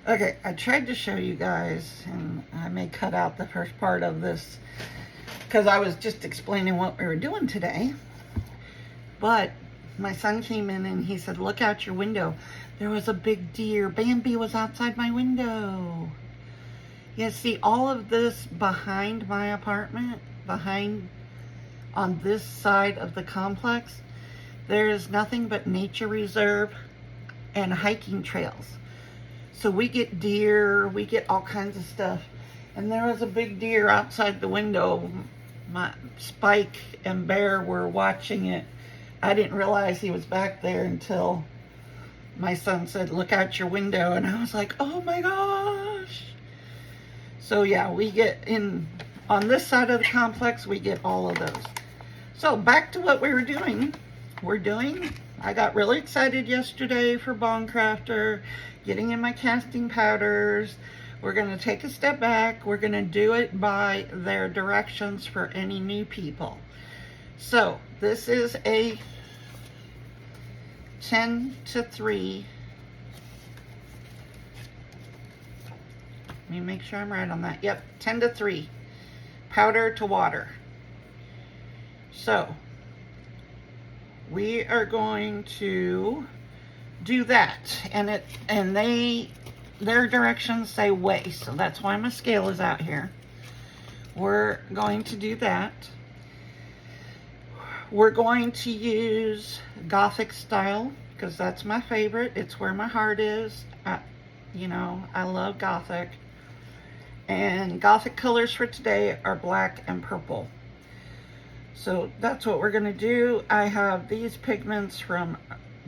Okay, I tried to show you guys, and I may cut out the first part of this because I was just explaining what we were doing today. But my son came in and he said, look out your window. There was a big deer. Bambi was outside my window. Yeah, see, all of this behind my apartment, behind on this side of the complex, there's nothing but nature reserve and hiking trails. So we get deer, we get all kinds of stuff. And there was a big deer outside the window. My Spike and Bear were watching it. I didn't realize he was back there until my son said, look out your window. And I was like, oh my gosh. So yeah, we get in, on this side of the complex, we get all of those. So back to what we were doing. I got really excited yesterday for Bond Craftor, getting in my casting powders. We're going to take a step back. We're going to do it by their directions for any new people. So this is a 10-3. Let me make sure I'm right on that. Yep, 10-3. Powder to water. So we are going to do that, and their directions say weigh, so that's why my scale is out here. We're going to do that. We're going to use Gothic style because that's my favorite. It's where my heart is. You know, I love Gothic. And Gothic colors for today are black and purple. So that's what we're going to do. I have these pigments from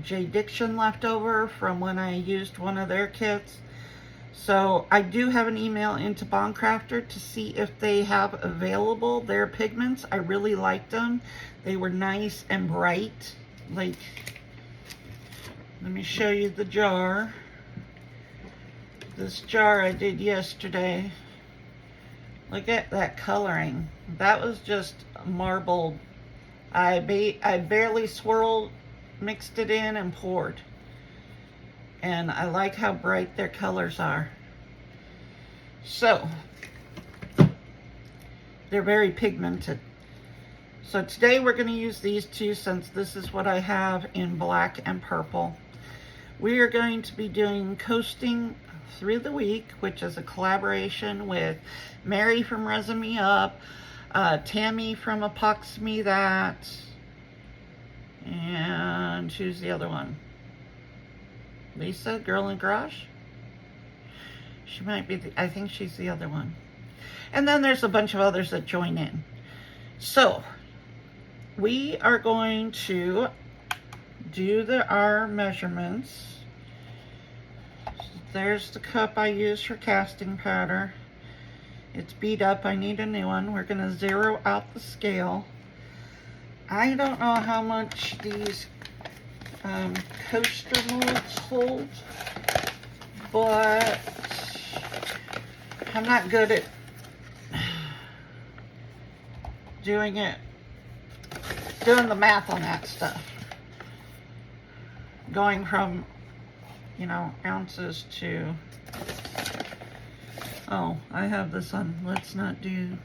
J. Diction left over from when I used one of their kits. So I do have an email into Bond Craftor to see if they have available their pigments. I really liked them. They were nice and bright. Like, let me show you the jar. This jar I did yesterday. Look at that coloring. That was just marbled. I barely swirled, mixed it in, and poured. And I like how bright their colors are. So, they're very pigmented. So today we're going to use these two since this is what I have in black and purple. We are going to be doing Coasting Through the Week, which is a collaboration with Mary from Resin Me Up, Tammy from Epoxy Me That, and who's the other one? Lisa, Girl in Garage? She might be, I think she's the other one. And then there's a bunch of others that join in. So, we are going to do our measurements. There's the cup I use for casting powder. It's beat up. I need a new one. We're going to zero out the scale. I don't know how much these coaster molds hold, but I'm not good at doing the math on that stuff. Going from, you know, ounces to, oh, I have this on, let's not do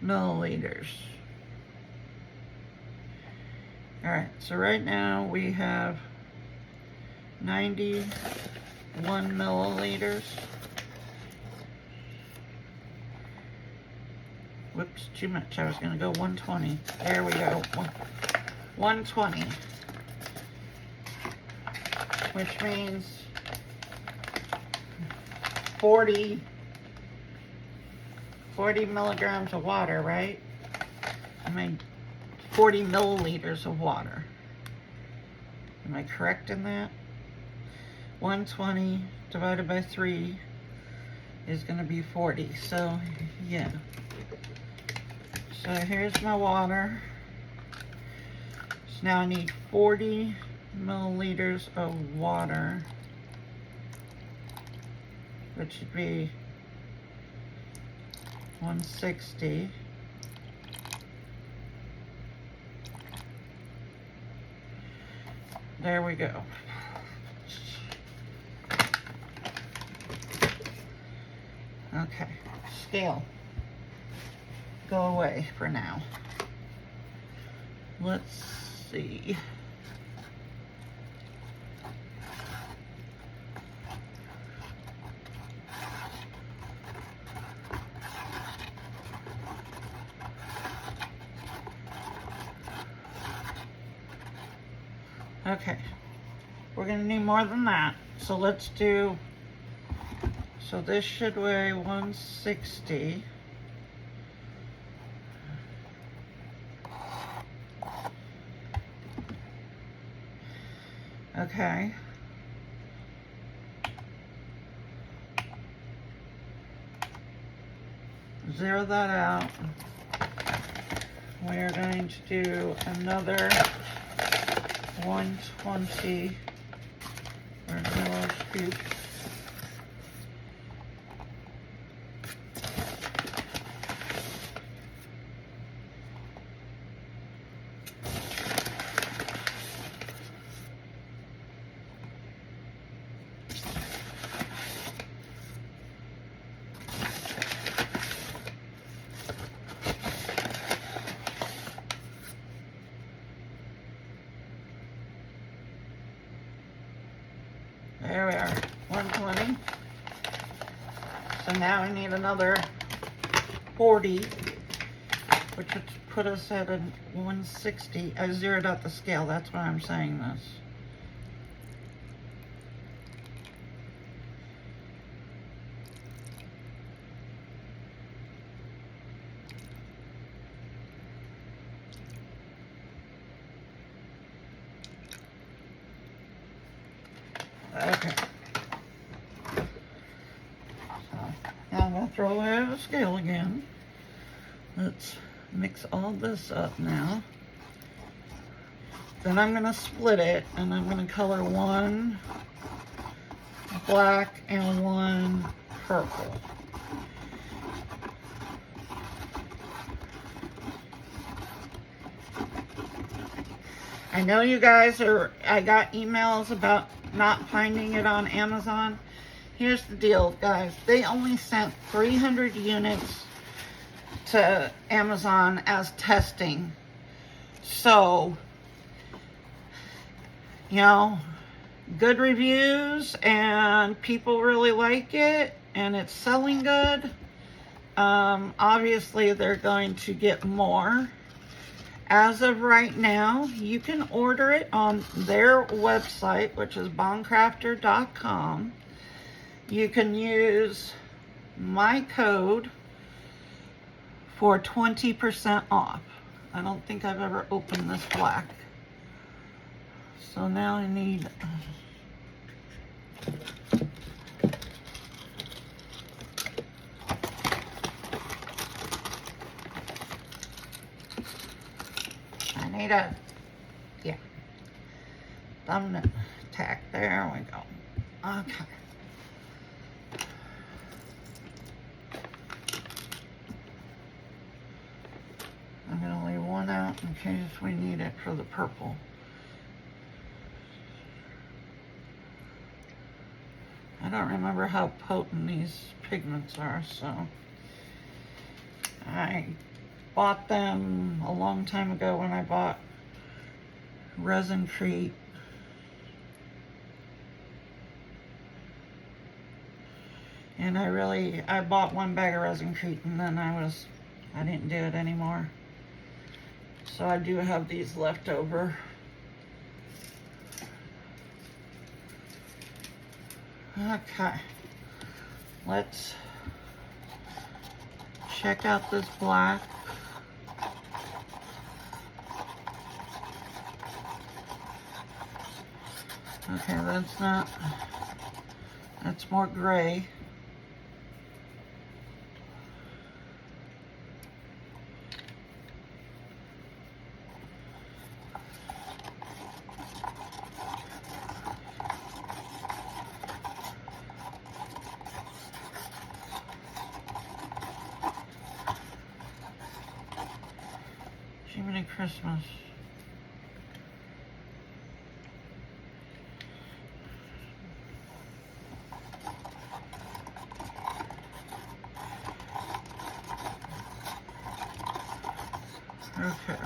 milliliters. All right, so right now we have 91 milliliters. Whoops, too much. I was going to go 120. There we go. 120. Which means 40 milligrams of water, right? I mean, 40 milliliters of water. Am I correct in that? 120 divided by 3 is going to be 40. So, yeah. So here's my water. So now I need 40 milliliters of water, which would be 160. There we go. Okay, scale. Go away for now. Let's see. Okay, we're gonna need more than that. So let's do, so this should weigh 160. Okay. Zero that out. We are going to do another 120 scoops. There we are, 120. So now we need another 40, which would put us at a 160. I zeroed out the scale, that's why I'm saying this. Okay. So now I'm going to throw away the scale again. Let's mix all this up now. Then I'm going to split it and I'm going to color one black and one purple. I know you guys are, I got emails about not finding it on Amazon. Here's the deal, guys. They only sent 300 units to Amazon as testing. So, you know, good reviews and people really like it and it's selling good. Obviously, they're going to get more. As of right now, you can order it on their website, which is boncraftor.com. You can use my code for 20% off. I don't think I've ever opened this black. So now I need... yeah, thumbnail tack. There we go. Okay. I'm going to leave one out in case we need it for the purple. I don't remember how potent these pigments are, so I bought them a long time ago when I bought Resin. And I bought one bag of Resin and then I didn't do it anymore. So I do have these left over. Okay, let's check out this black. Okay, that's more gray. Jiminy Christmas. Okay.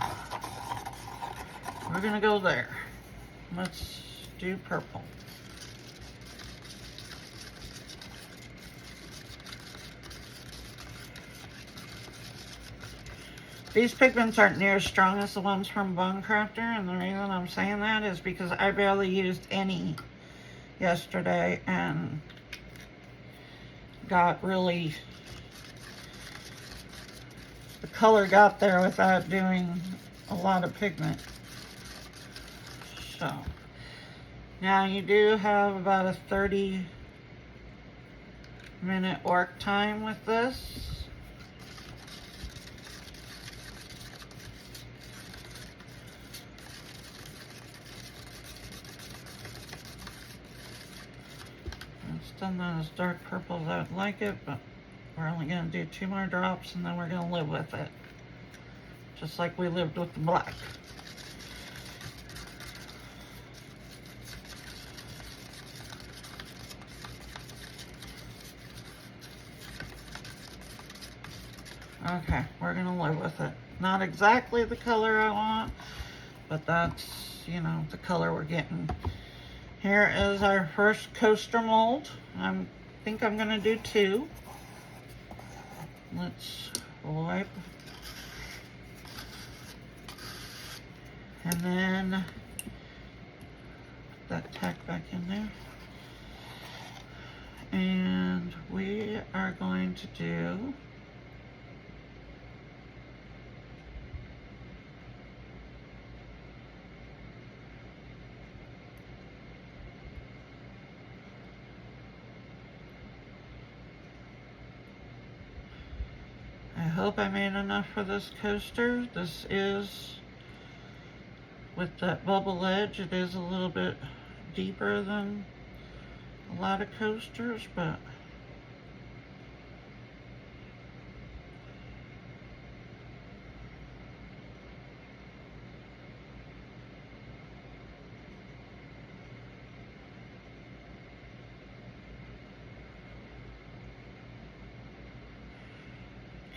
We're gonna go there. Let's do purple. These pigments aren't near as strong as the ones from Craftor, and the reason I'm saying that is because I barely used any yesterday and got really, the color got there without doing a lot of pigment. So, now you do have about a 30-minute work time with this. Still not as dark purple as I would like it, but we're only going to do 2 more drops and then we're going to live with it. Just like we lived with the black. Okay, we're going to live with it. Not exactly the color I want, but that's, you know, the color we're getting. Here is our first coaster mold. I think I'm gonna do 2. Let's wipe. And then put that tack back in there. And we are going to do I hope I made enough for this coaster. This is, with that bubble edge, it is a little bit deeper than a lot of coasters, but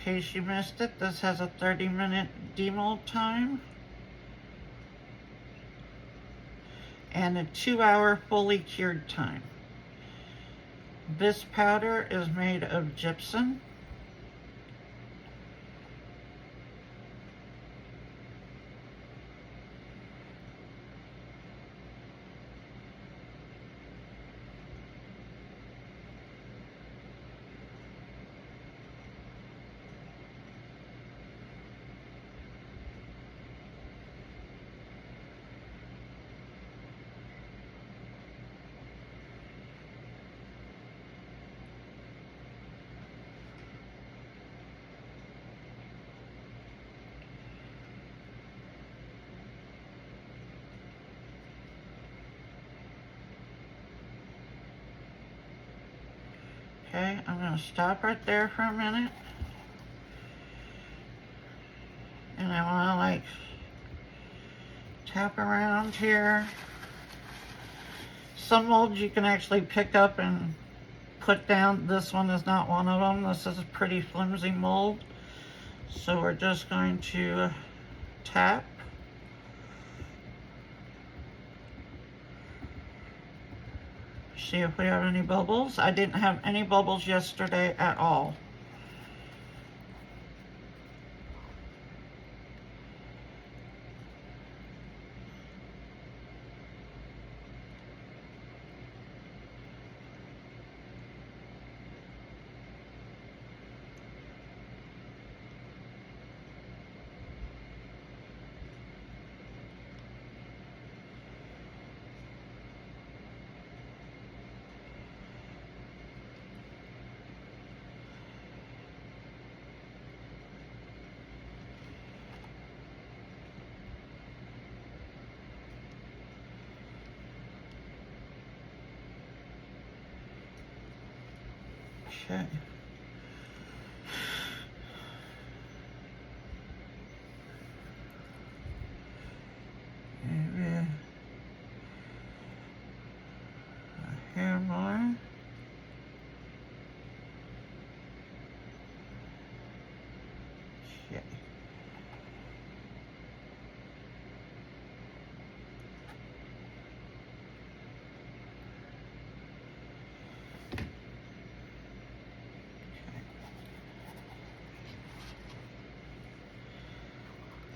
in case you missed it, this has a 30-minute demold time and a 2-hour fully cured time. This powder is made of gypsum. Okay, I'm going to stop right there for a minute. And I want to like tap around here. Some molds you can actually pick up and put down. This one is not one of them. This is a pretty flimsy mold. So we're just going to tap. See if we have any bubbles. I didn't have any bubbles yesterday at all. Okay. Maybe a hair more. Okay.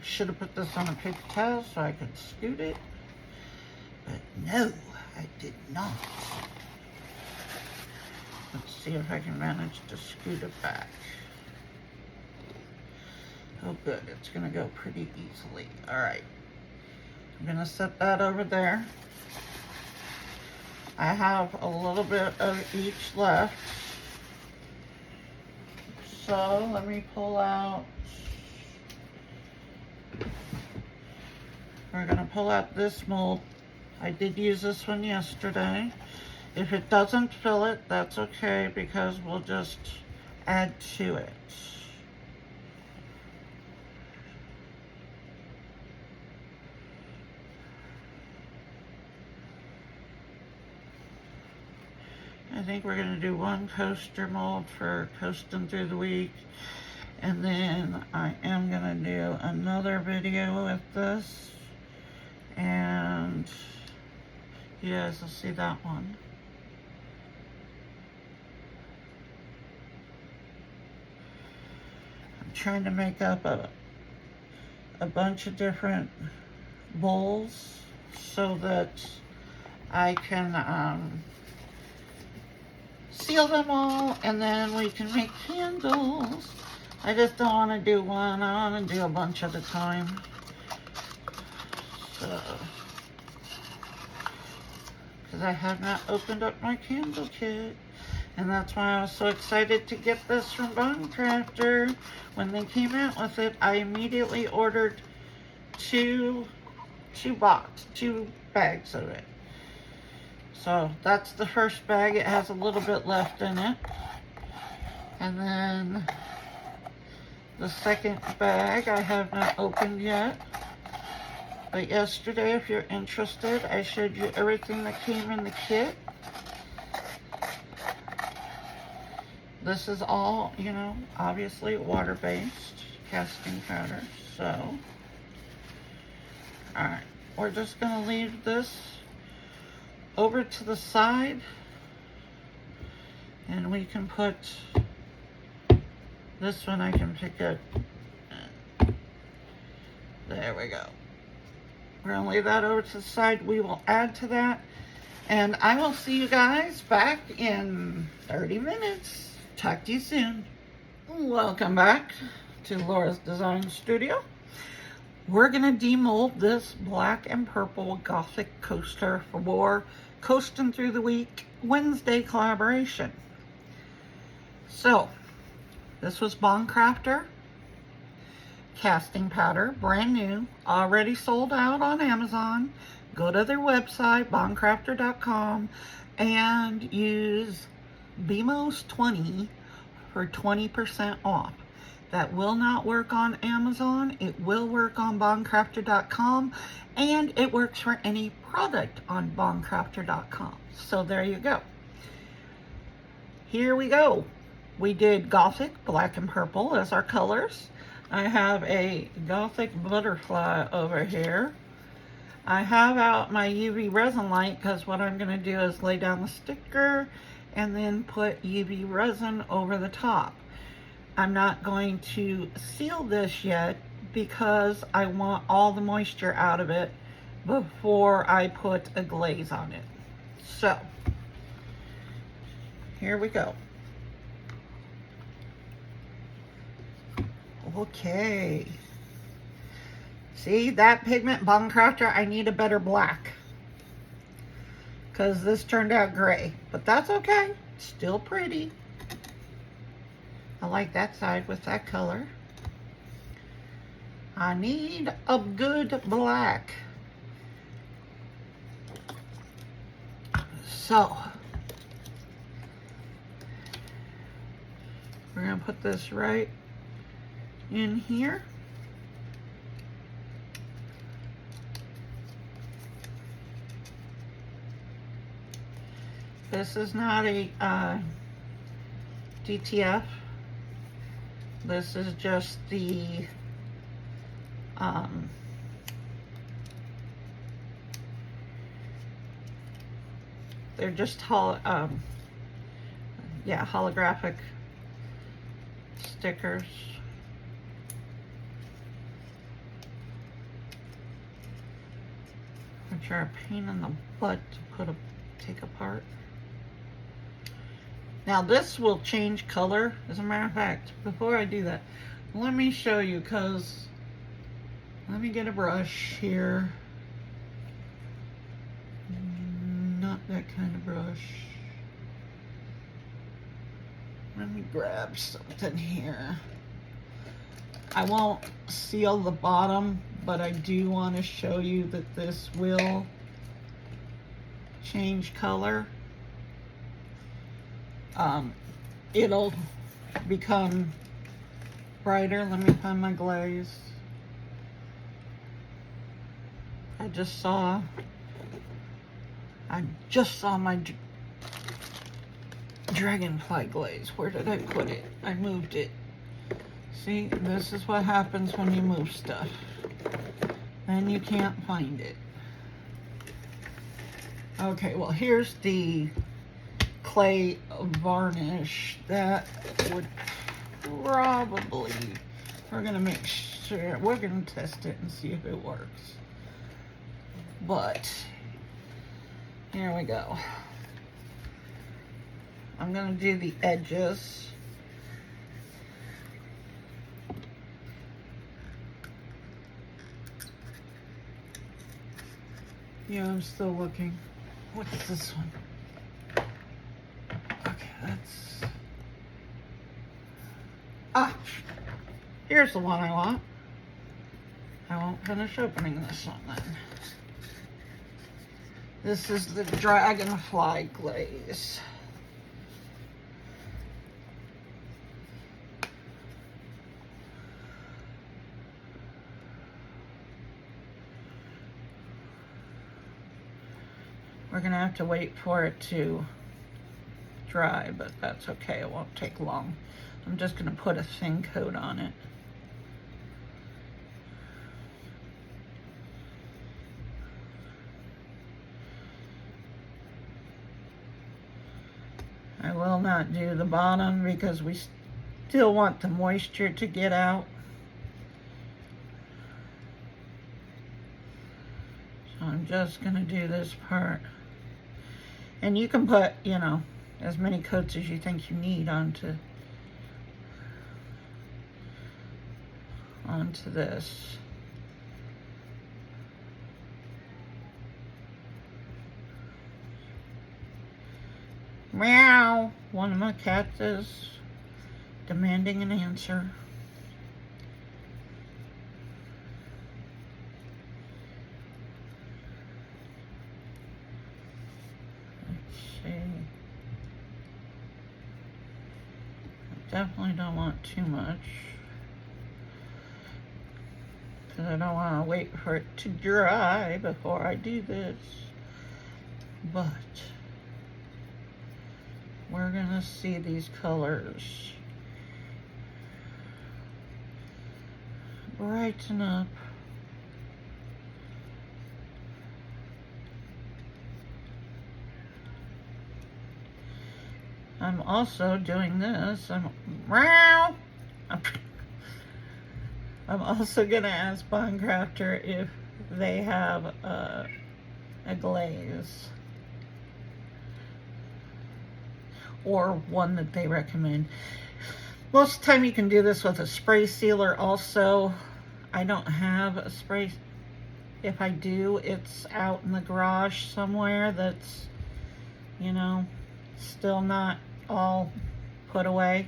should have put this on a paper towel so I could scoot it. But no, I did not. Let's see if I can manage to scoot it back. Oh good, it's gonna go pretty easily. All right, I'm gonna set that over there. I have a little bit of each left. So let me pull out, we're gonna pull out this mold. I did use this one yesterday. If it doesn't fill it, that's okay because we'll just add to it. I think we're gonna do one coaster mold for coasting through the week. And then I am gonna do another video with this. And you guys will see that one. I'm trying to make up a bunch of different bowls so that I can seal them all, and then we can make candles. I just don't want to do one. I want to do a bunch at a time. So, because I have not opened up my candle kit, and that's why I was so excited to get this from Craftor. When they came out with it, I immediately ordered two bags of it. So that's the first bag. It has a little bit left in it. And then the second bag I have not opened yet. But yesterday, if you're interested, I showed you everything that came in the kit. This is all, you know, obviously water-based casting powder. So, alright, we're just gonna leave this over to the side, and we can put this one. I can pick it. There we go. We're gonna leave that over to the side. We will add to that, and I will see you guys back in 30 minutes. Talk to you soon. Welcome back to Laura's Design Studio. We're gonna demold this black and purple Gothic coaster for Coasting Through the Week Wednesday collaboration. So, this was Craftor casting powder, brand new, already sold out on Amazon. Go to their website, boncraftor.com, and use BMOS20 for 20% off. That will not work on Amazon. It will work on boncraftor.com, and it works for any product on boncraftor.com. So there you go. Here we go. We did Gothic, black and purple as our colors. I have a Gothic butterfly over here. I have out my UV resin light because what I'm going to do is lay down the sticker and then put UV resin over the top. I'm not going to seal this yet because I want all the moisture out of it before I put a glaze on it. So, here we go. Okay. See, that pigment, Craftor, I need a better black. Because this turned out gray. But that's okay. Still pretty. I like that side with that color. I need a good black. So, we're going to put this right in here. This is not a DTF. This is just the they're just holographic stickers. which are a pain in the butt to take apart. Now this will change color. As a matter of fact, before I do that, let me show you, because let me get a brush here. Not that kind of brush. Let me grab something here. I won't seal the bottom, but I do want to show you that this will change color. It'll become brighter. Let me find my glaze. I just saw my dragonfly glaze. Where did I put it? I moved it. See, this is what happens when you move stuff. Then you can't find it. Okay, well, here's the clay varnish that would probably, we're gonna make sure, we're gonna test it and see if it works. But here we go. I'm gonna do the edges. Yeah, I'm still looking. What's this one? Okay, that's... Ah! Here's the one I want. I won't finish opening this one then. This is the dragonfly glaze. We're gonna have to wait for it to dry, but that's okay, it won't take long. I'm just gonna put a thin coat on it. I will not do the bottom because we still want the moisture to get out. So I'm just gonna do this part. And you can put, you know, as many coats as you think you need onto this. Meow! One of my cats is demanding an answer. Definitely don't want too much because I don't want to wait for it to dry before I do this, but we're gonna see these colors brighten up. I'm also doing this. I'm also gonna ask Craftor if they have a glaze or one that they recommend. Most of the time you can do this with a spray sealer also. I don't have a spray. If I do, it's out in the garage somewhere that's, you know, still not all put away.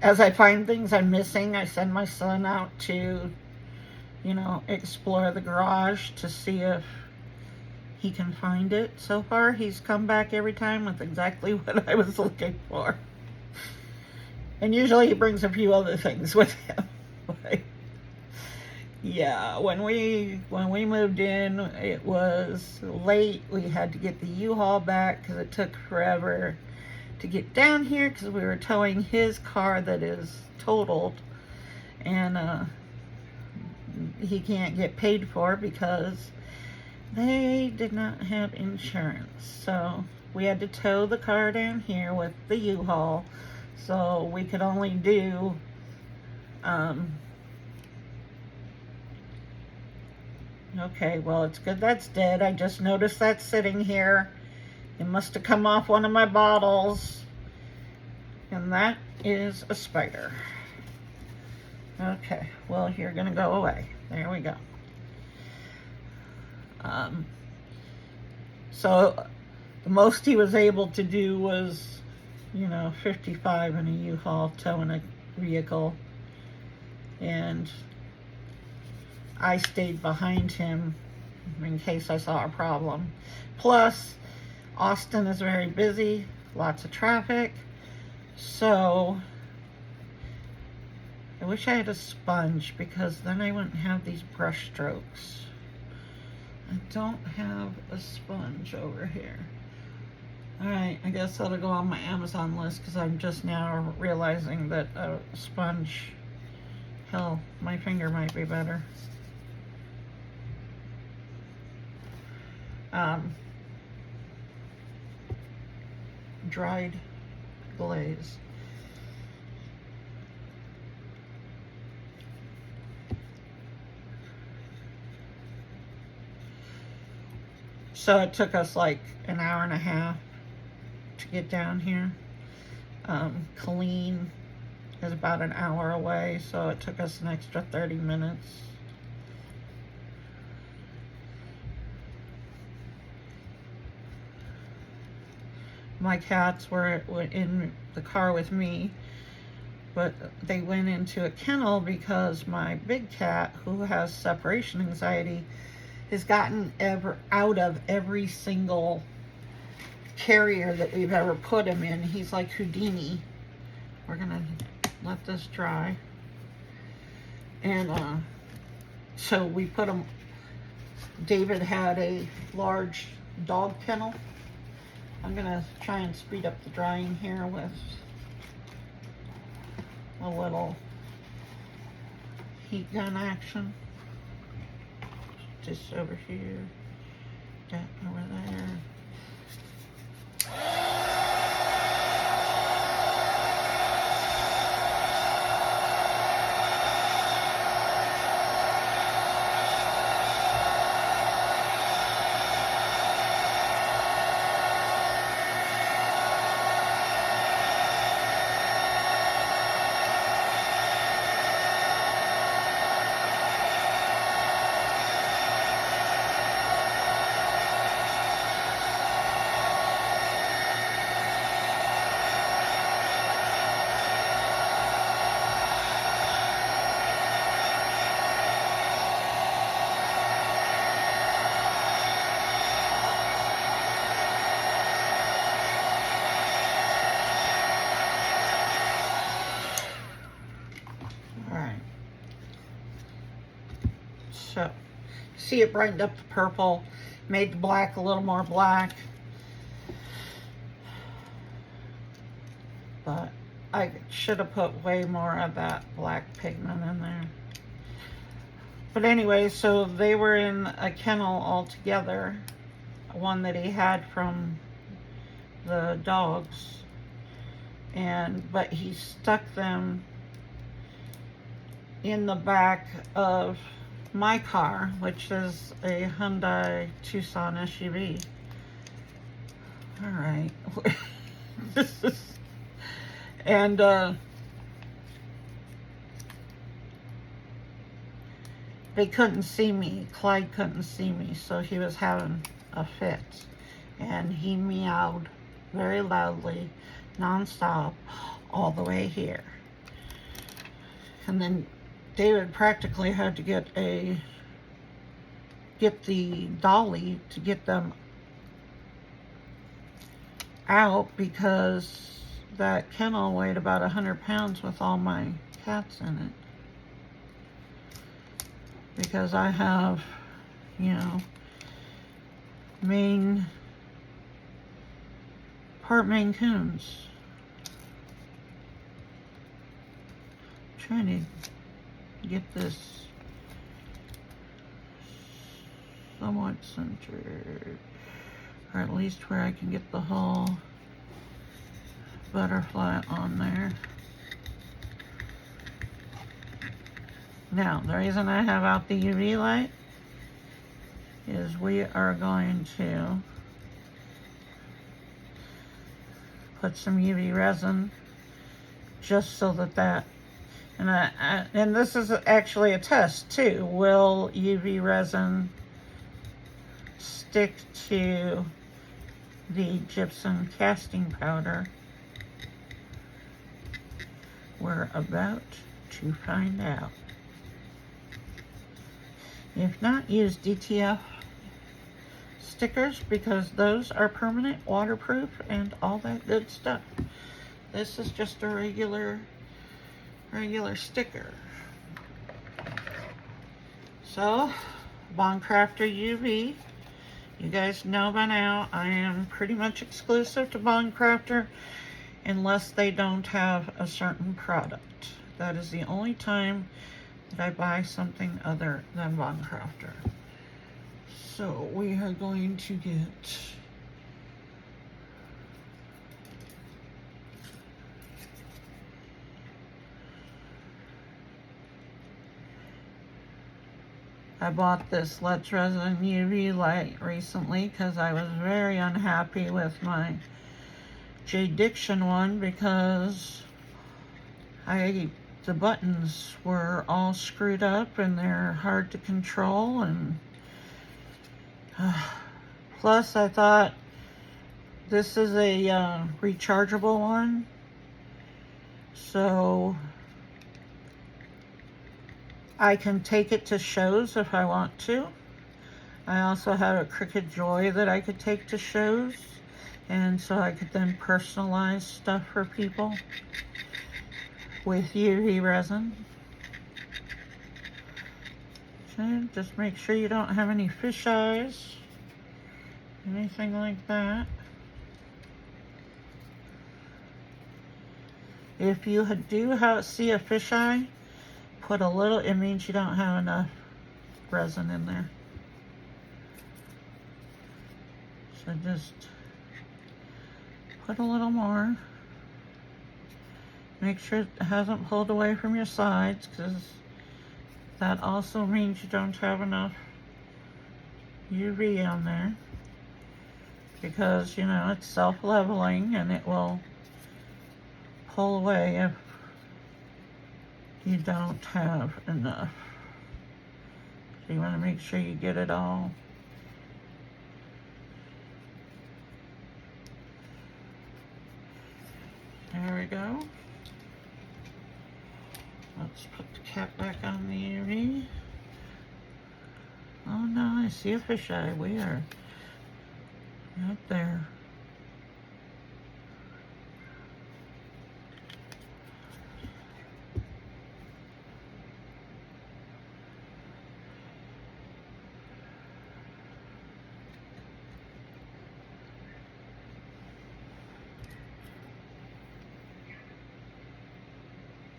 As I find things I'm missing, I send my son out to, you know, explore the garage to see if he can find it. So far, he's come back every time with exactly what I was looking for. And usually he brings a few other things with him. But yeah, when we moved in, it was late. We had to get the U-Haul back because it took forever to get down here because we were towing his car that is totaled, and he can't get paid for because they did not have insurance. So we had to tow the car down here with the U-Haul, so we could only do Okay, well, it's good that's dead. I just noticed that sitting here. It must have come off one of my bottles. And that is a spider. Okay, well, you're gonna go away. There we go. So the most he was able to do was, you know, 55 in a U-Haul towing a vehicle. And I stayed behind him in case I saw a problem. Plus, Austin is very busy, lots of traffic. So I wish I had a sponge because then I wouldn't have these brush strokes. I don't have a sponge over here. Alright, I guess that'll go on my Amazon list because I'm just now realizing that a sponge, hell, my finger might be better. Dried glaze. So it took us like an hour and a half to get down here. Colleen is about an hour away, so it took us an extra 30 minutes. My cats were in the car with me, but they went into a kennel because my big cat, who has separation anxiety, has gotten out of every single carrier that we've ever put him in. He's like Houdini. We're gonna let this dry. And so we put him, David had a large dog kennel. I'm gonna try and speed up the drying here with a little heat gun action. Just over here, that over there. So, see, it brightened up the purple, made the black a little more black. But I should have put way more of that black pigment in there. But anyway, so they were in a kennel all together, one that he had from the dogs, but he stuck them in the back of my car, which is a Hyundai Tucson SUV. All right. This is, and they couldn't see me. Clyde couldn't see me, so he was having a fit, and he meowed very loudly, nonstop, all the way here. And then David practically had to get the dolly to get them out because that kennel weighed about 100 pounds with all my cats in it. Because I have, you know, part Maine Coons. Trying to get this somewhat centered, or at least where I can get the whole butterfly on there. Now, the reason I have out the UV light is we are going to put some UV resin just so that and this is actually a test too. Will UV resin stick to the gypsum casting powder? We're about to find out. If not, use DTF stickers because those are permanent, waterproof, and all that good stuff. This is just a regular sticker. So, Craftor UV. You guys know by now I am pretty much exclusive to Craftor unless they don't have a certain product. That is the only time that I buy something other than Craftor. So we are going to get I bought this Let's Resin UV light recently because I was very unhappy with my J-Diction one because the buttons were all screwed up and they're hard to control, and plus I thought this is a rechargeable one, so I can take it to shows if I want to. I also have a Cricut Joy that I could take to shows, and so I could then personalize stuff for people with UV resin. Okay, just make sure you don't have any fish eyes, anything like that. If you see a fish eye, put a little, it means you don't have enough resin in there. So just put a little more. Make sure it hasn't pulled away from your sides, because that also means you don't have enough UV on there. Because, you know, it's self-leveling and it will pull away if you don't have enough. So you want to make sure you get it all. There we go. Let's put the cap back on the UV. Oh no, I see a fisheye. We are up there.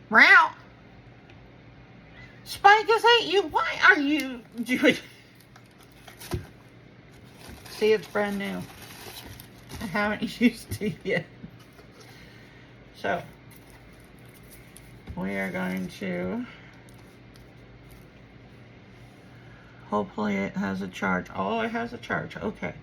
Meow. Spike, is that you? Why are you doing? See, it's brand new. I haven't used it yet. So, we are going to, hopefully it has a charge. Oh, it has a charge. Okay.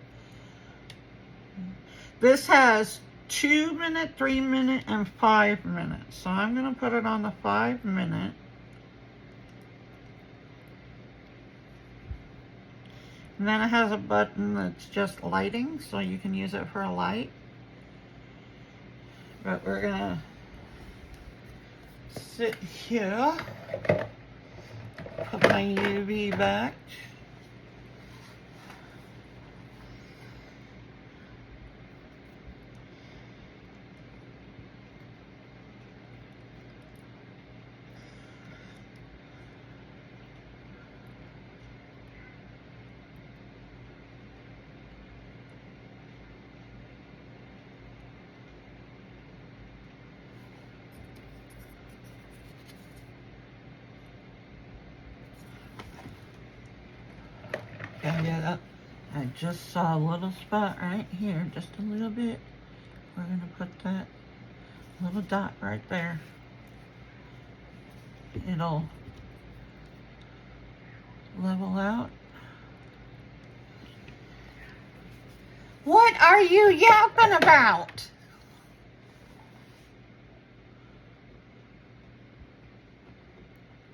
This has 2 minute, 3 minute, and 5 minutes. So I'm going to put it on the 5 minute. And then it has a button that's just lighting, so you can use it for a light. But we're going to sit here, put my UV back. Yeah, I just saw a little spot right here, just a little bit. We're going to put that little dot right there. It'll level out. What are you yapping about?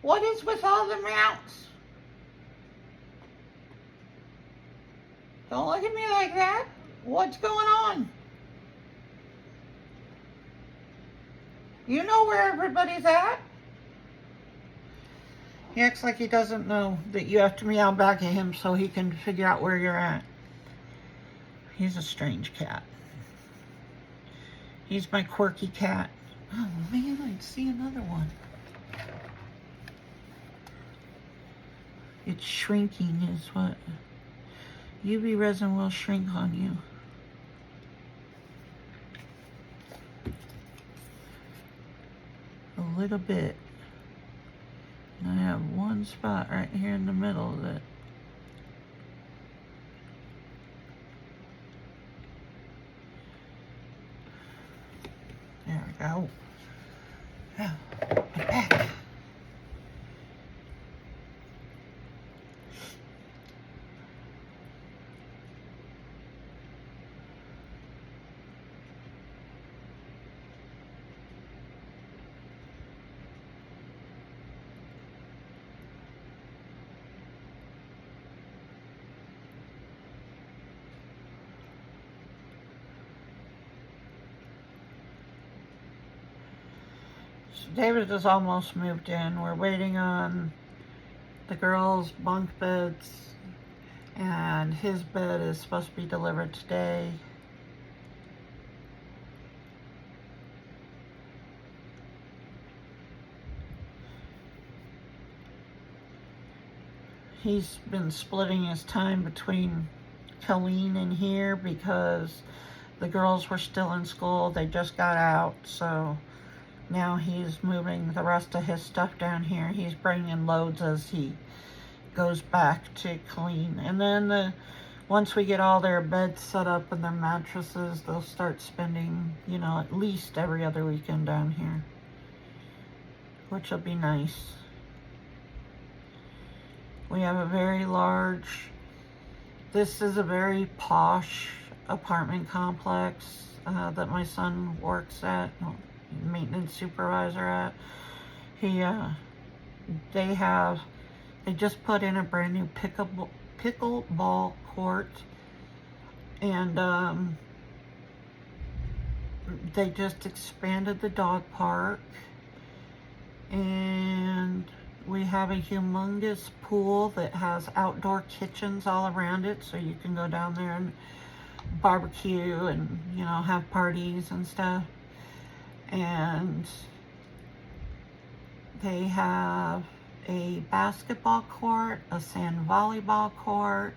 What is with all the mounts? Don't look at me like that. What's going on? You know where everybody's at. He acts like he doesn't know that you have to meow back at him so he can figure out where you're at. He's a strange cat. He's my quirky cat. Oh man, I see another one. It's shrinking is what. UV resin will shrink on you. A little bit. And I have one spot right here in the middle that there we go. Now, put it back. David is almost moved in. We're waiting on the girls' bunk beds, and his bed is supposed to be delivered today. He's been splitting his time between Colleen and here because the girls were still in school. They just got out, so now he's moving the rest of his stuff down here. He's bringing loads as he goes back to Colleen. And then once we get all their beds set up and their mattresses, they'll start spending, you know, at least every other weekend down here, which will be nice. We have a very large, this is a very posh apartment complex that my son works at, maintenance supervisor at. They just put in a brand new pickleball court, and they just expanded the dog park, and we have a humongous pool that has outdoor kitchens all around it, so you can go down there and barbecue and, you know, have parties and stuff. And they have a basketball court, a sand volleyball court,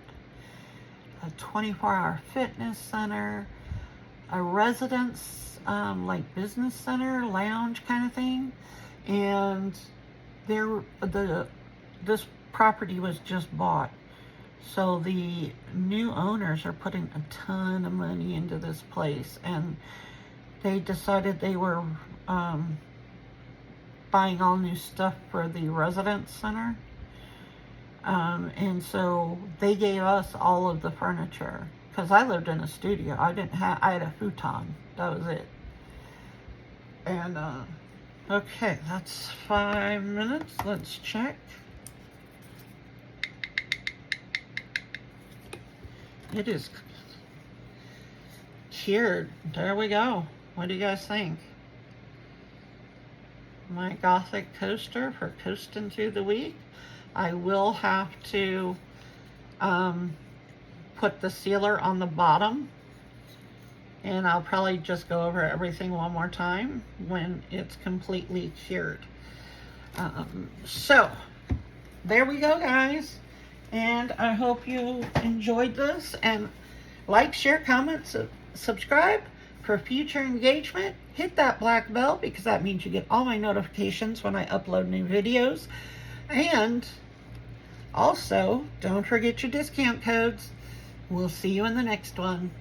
a 24-hour fitness center, a residence, like business center, lounge kind of thing. And this property was just bought. So the new owners are putting a ton of money into this place, and they decided they were buying all new stuff for the residence center. And so they gave us all of the furniture, because I lived in a studio. I had a futon. That was it. And okay, that's 5 minutes. Let's check. It is cured. There we go. What do you guys think? My Gothic coaster for coasting through the week. I will have to put the sealer on the bottom, and I'll probably just go over everything one more time when it's completely cured. So there we go, guys, and I hope you enjoyed this, and like, share, comment, subscribe for future engagement. Hit that black bell, because that means you get all my notifications when I upload new videos. And also, don't forget your discount codes. We'll see you in the next one.